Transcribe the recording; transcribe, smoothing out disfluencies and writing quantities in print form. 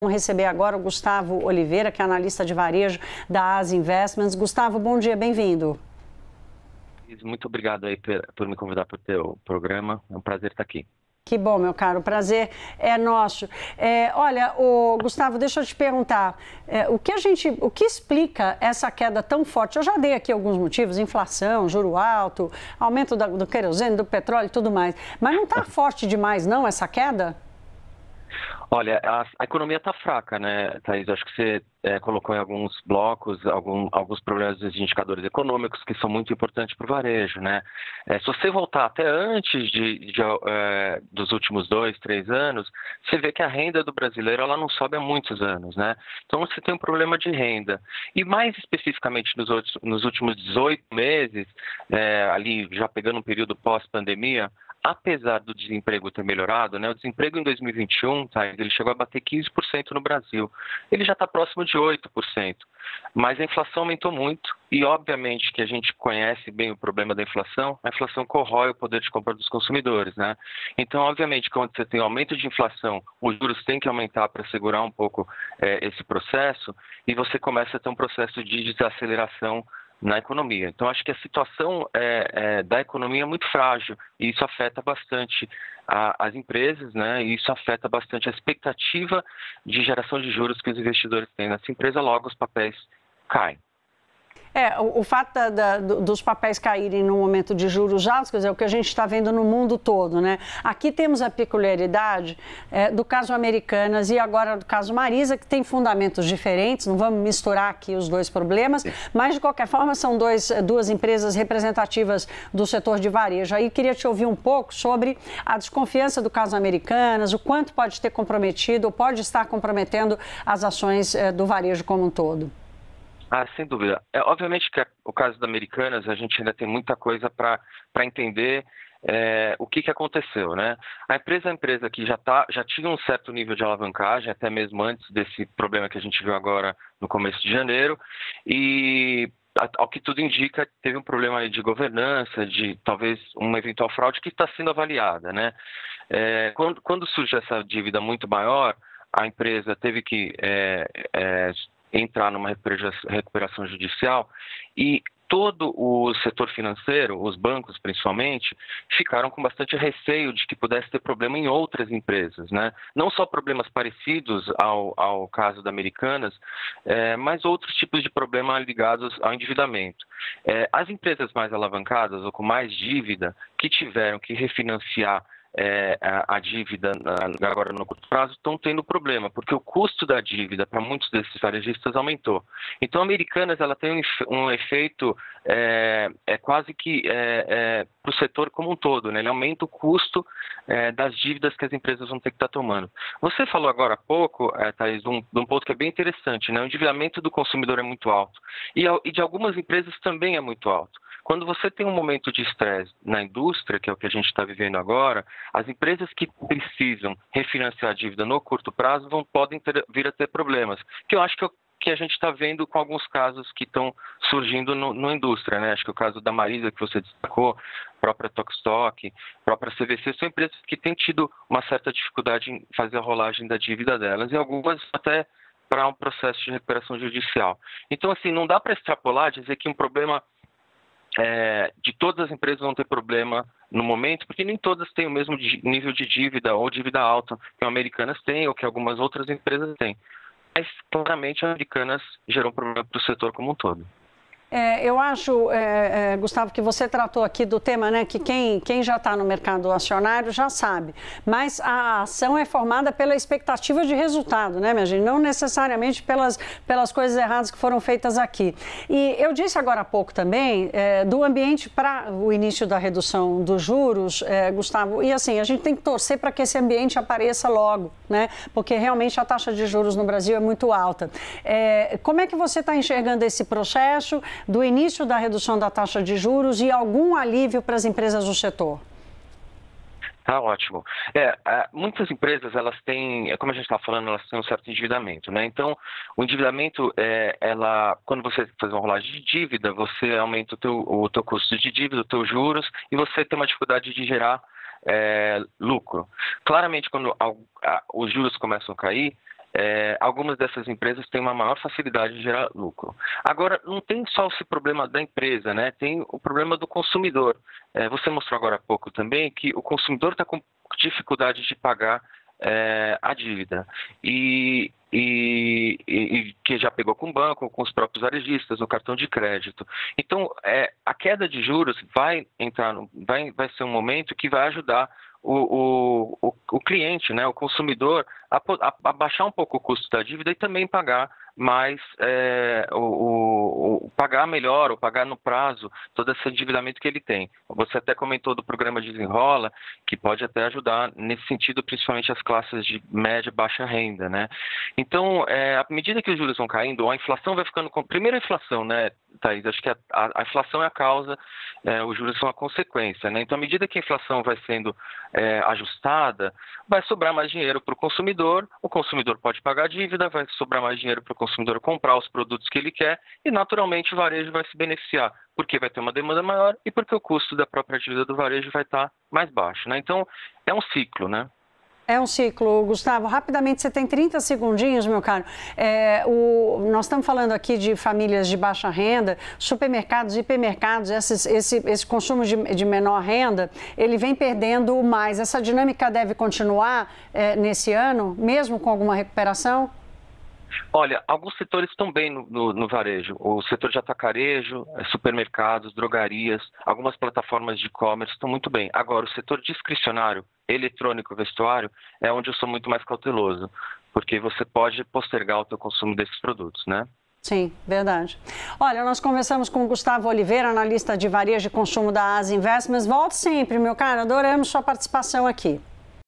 Vamos receber agora o Gustavo Oliveira, que é analista de varejo da AS Investments. Gustavo, bom dia, bem-vindo. Muito obrigado aí por me convidar para o teu programa. É um prazer estar aqui. Que bom, meu caro, o prazer é nosso. Olha, Gustavo, deixa eu te perguntar, o que explica essa queda tão forte? Eu já dei aqui alguns motivos, inflação, juro alto, aumento do querosene, do petróleo e tudo mais, mas não está forte demais não essa queda? Olha, a economia está fraca, né, Thaís? Acho que você colocou em alguns blocos alguns problemas dos indicadores econômicos que são muito importantes para o varejo, né? Se você voltar até antes dos últimos 2, 3 anos, você vê que a renda do brasileiro ela não sobe há muitos anos, né? Então você tem um problema de renda. E mais especificamente nos últimos 18 meses, ali já pegando um período pós-pandemia, apesar do desemprego ter melhorado, né, o desemprego em 2021, tá, ele chegou a bater 15% no Brasil. Ele já está próximo de 8%. Mas a inflação aumentou muito e, obviamente, que a gente conhece bem o problema da inflação, a inflação corrói o poder de compra dos consumidores, né? Então, obviamente, quando você tem aumento de inflação, os juros têm que aumentar para segurar um pouco esse processo e você começa a ter um processo de desaceleração na economia. Então, acho que a situação da economia é muito frágil e isso afeta bastante as empresas, né? E isso afeta bastante a expectativa de geração de juros que os investidores têm nessa empresa, logo os papéis caem. O fato dos papéis caírem no momento de juros altos, quer dizer, é o que a gente está vendo no mundo todo, né? Aqui temos a peculiaridade do caso Americanas e agora do caso Marisa, que tem fundamentos diferentes, não vamos misturar aqui os dois problemas, mas de qualquer forma são duas empresas representativas do setor de varejo. Aí queria te ouvir um pouco sobre a desconfiança do caso Americanas, o quanto pode ter comprometido ou pode estar comprometendo as ações do varejo como um todo. Sem dúvida. Obviamente que o caso da Americanas, a gente ainda tem muita coisa para entender o que aconteceu, né? A empresa que já tinha um certo nível de alavancagem, até mesmo antes desse problema que a gente viu agora no começo de janeiro, e ao que tudo indica, teve um problema aí de governança, de talvez uma eventual fraude que está sendo avaliada, né? Quando surge essa dívida muito maior, a empresa teve que entrar numa recuperação judicial e todo o setor financeiro, os bancos principalmente, ficaram com bastante receio de que pudesse ter problema em outras empresas, né? Não só problemas parecidos ao caso da Americanas, mas outros tipos de problemas ligados ao endividamento. As empresas mais alavancadas ou com mais dívida que tiveram que refinanciar a dívida agora no curto prazo estão tendo problema, porque o custo da dívida para muitos desses varejistas aumentou. Então, a Americanas ela tem um efeito quase que para o setor como um todo, né? Ele aumenta o custo das dívidas que as empresas vão ter que estar tomando. Você falou agora há pouco, Thaís, de um ponto que é bem interessante, né? O endividamento do consumidor é muito alto e de algumas empresas também é muito alto. Quando você tem um momento de estresse na indústria, que é o que a gente está vivendo agora, as empresas que precisam refinanciar a dívida no curto prazo podem vir a ter problemas, que eu acho que a gente está vendo com alguns casos que estão surgindo na indústria, né? Acho que o caso da Marisa, que você destacou, própria Tokstok, própria CVC, são empresas que têm tido uma certa dificuldade em fazer a rolagem da dívida delas, e algumas até para um processo de recuperação judicial. Então, assim, não dá para extrapolar, dizer que um problema de todas as empresas vão ter problema no momento, porque nem todas têm o mesmo nível de dívida ou dívida alta que as Americanas têm ou que algumas outras empresas têm. Mas, claramente, as Americanas gerou um problema para o setor como um todo. Eu acho, Gustavo, que você tratou aqui do tema, né, que quem já está no mercado acionário já sabe, mas a ação é formada pela expectativa de resultado, né, minha gente? Não necessariamente pelas coisas erradas que foram feitas aqui. E eu disse agora há pouco também do ambiente para o início da redução dos juros, Gustavo, e assim, a gente tem que torcer para que esse ambiente apareça logo, né, porque realmente a taxa de juros no Brasil é muito alta. Como é que você está enxergando esse processo do início da redução da taxa de juros e algum alívio para as empresas do setor? Tá ótimo. Muitas empresas, elas têm, como a gente está falando, elas têm um certo endividamento, né? Então, o endividamento, quando você faz uma rolagem de dívida, você aumenta o teu custo de dívida, os teus juros, e você tem uma dificuldade de gerar lucro. Claramente, quando os juros começam a cair, algumas dessas empresas têm uma maior facilidade de gerar lucro. Agora, não tem só esse problema da empresa, né? Tem o problema do consumidor. Você mostrou agora há pouco também que o consumidor está com dificuldade de pagar a dívida e que já pegou com o banco, com os próprios varejistas, no cartão de crédito. Então, a queda de juros vai ser um momento que vai ajudar o cliente, né, o consumidor, a baixar um pouco o custo da dívida e também pagar mais, pagar melhor ou pagar no prazo todo esse endividamento que ele tem. Você até comentou do programa Desenrola, que pode até ajudar nesse sentido, principalmente as classes de média e baixa renda, né? Então, à medida que os juros vão caindo, a inflação vai ficando... Primeiro a inflação, né, Thaís? Acho que a inflação é a causa, os juros são a consequência, né? Então, à medida que a inflação vai sendo ajustada, vai sobrar mais dinheiro para o consumidor pode pagar a dívida, vai sobrar mais dinheiro para o consumidor comprar os produtos que ele quer e, naturalmente, o varejo vai se beneficiar, porque vai ter uma demanda maior e porque o custo da própria dívida do varejo vai estar mais baixo, né? Então, é um ciclo, né? É um ciclo, Gustavo. Rapidamente, você tem 30 segundinhos, meu caro. Nós estamos falando aqui de famílias de baixa renda, supermercados, hipermercados, esse consumo de menor renda, ele vem perdendo mais. Essa dinâmica deve continuar nesse ano, mesmo com alguma recuperação? Olha, alguns setores estão bem no varejo. O setor de atacarejo, supermercados, drogarias, algumas plataformas de e-commerce estão muito bem. Agora, o setor discricionário, eletrônico, vestuário, é onde eu sou muito mais cauteloso, porque você pode postergar o teu consumo desses produtos, né? Sim, verdade. Olha, nós conversamos com o Gustavo Oliveira, analista de varejo e consumo da AS Investments. Volte sempre, meu caro, adoramos sua participação aqui.